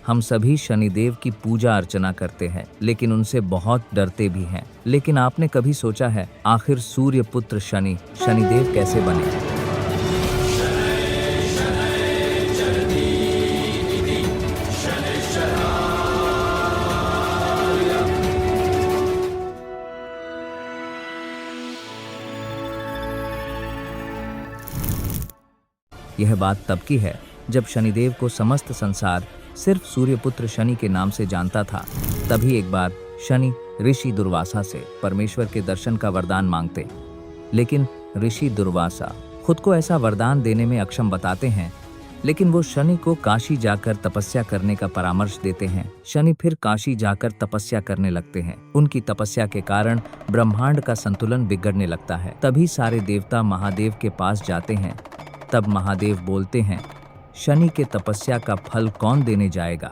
हम सभी शनिदेव की पूजा अर्चना करते हैं, लेकिन उनसे बहुत डरते भी हैं। लेकिन आपने कभी सोचा है आखिर सूर्य पुत्र शनि शनिदेव कैसे बने? यह बात तब की है जब शनिदेव को समस्त संसार सिर्फ सूर्यपुत्र शनि के नाम से जानता था। तभी एक बार शनि ऋषि दुर्वासा से परमेश्वर के दर्शन का वरदान मांगते, लेकिन ऋषि दुर्वासा खुद को ऐसा वरदान देने में अक्षम बताते हैं। लेकिन वो शनि को काशी जाकर तपस्या करने का परामर्श देते हैं। शनि फिर काशी जाकर तपस्या करने लगते हैं। उनकी तपस्या के कारण ब्रह्मांड का संतुलन बिगड़ने लगता है। तभी सारे देवता महादेव के पास जाते हैं। तब महादेव बोलते हैं, शनि के तपस्या का फल कौन देने जाएगा?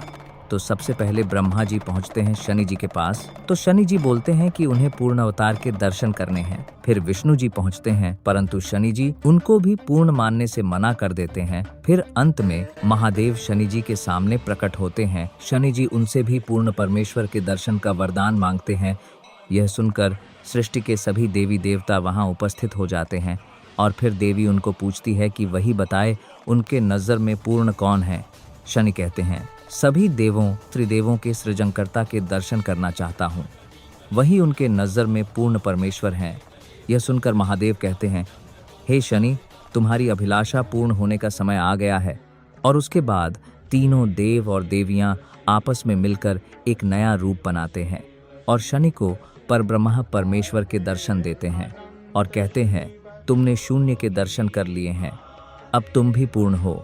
तो सबसे पहले ब्रह्मा जी पहुंचते हैं शनि जी के पास। तो शनि जी बोलते हैं कि उन्हें पूर्ण अवतार के दर्शन करने हैं। फिर विष्णु जी पहुंचते हैं, परंतु शनि जी उनको भी पूर्ण मानने से मना कर देते हैं। फिर अंत में महादेव शनि जी के सामने प्रकट होते हैं। शनि जी उनसे भी पूर्ण परमेश्वर के दर्शन का वरदान मांगते हैं। यह सुनकर सृष्टि के सभी देवी देवता वहां उपस्थित हो जाते हैं और फिर देवी उनको पूछती है कि वही बताए उनके नज़र में पूर्ण कौन है। शनि कहते हैं, सभी देवों त्रिदेवों के सृजनकर्ता के दर्शन करना चाहता हूँ, वही उनके नज़र में पूर्ण परमेश्वर हैं। यह सुनकर महादेव कहते हैं, हे शनि, तुम्हारी अभिलाषा पूर्ण होने का समय आ गया है। और उसके बाद तीनों देव और देवियां आपस में मिलकर एक नया रूप बनाते हैं और शनि को परब्रह्म परमेश्वर के दर्शन देते हैं और कहते हैं, तुमने शून्य के दर्शन कर लिए हैं, अब तुम भी पूर्ण हो।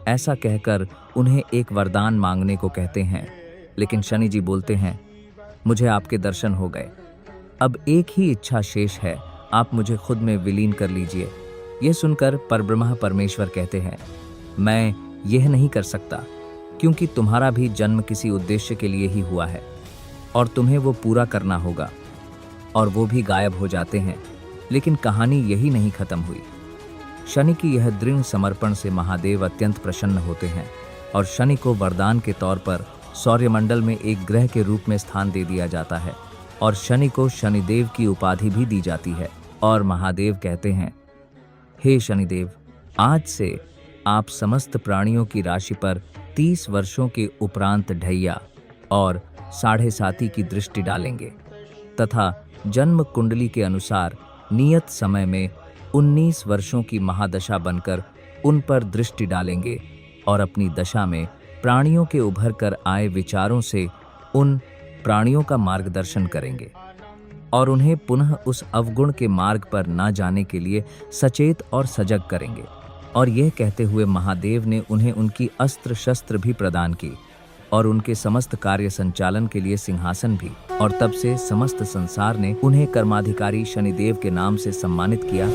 ऐसा कहकर उन्हें एक वरदान मांगने को कहते हैं। लेकिन शनि जी बोलते हैं, मुझे आपके दर्शन हो गए, अब एक ही इच्छा शेष है, आप मुझे खुद में विलीन कर लीजिए। यह सुनकर परब्रह्म परमेश्वर कहते हैं, मैं यह नहीं कर सकता, क्योंकि तुम्हारा भी जन्म किसी उद्देश्य के लिए ही हुआ है और तुम्हें वो पूरा करना होगा। और वो भी गायब हो जाते हैं। लेकिन कहानी यही नहीं खत्म हुई। शनि की यह दृढ़ समर्पण से महादेव अत्यंत प्रसन्न होते हैं और शनि को वरदान के तौर पर सौर्यमंडल में एक ग्रह के रूप में स्थान दे दिया जाता है और शनि को शनिदेव की उपाधि भी दी जाती है। और महादेव कहते हैं, हे शनिदेव, आज से आप समस्त प्राणियों की राशि पर 30 वर्षों के उपरांत ढैया और 7.5 की दृष्टि डालेंगे तथा जन्म कुंडली के अनुसार नियत समय में 19 वर्षों की महादशा बनकर उन पर दृष्टि डालेंगे और अपनी दशा में प्राणियों के उभर कर आए विचारों से उन प्राणियों का मार्गदर्शन करेंगे और उन्हें पुनः उस अवगुण के मार्ग पर ना जाने के लिए सचेत और सजग करेंगे। और यह कहते हुए महादेव ने उन्हें उनकी अस्त्र शस्त्र भी प्रदान की और उनके समस्त कार्य संचालन के लिए सिंहासन भी। और तब से समस्त संसार ने उन्हें कर्माधिकारी शनिदेव के नाम से सम्मानित किया।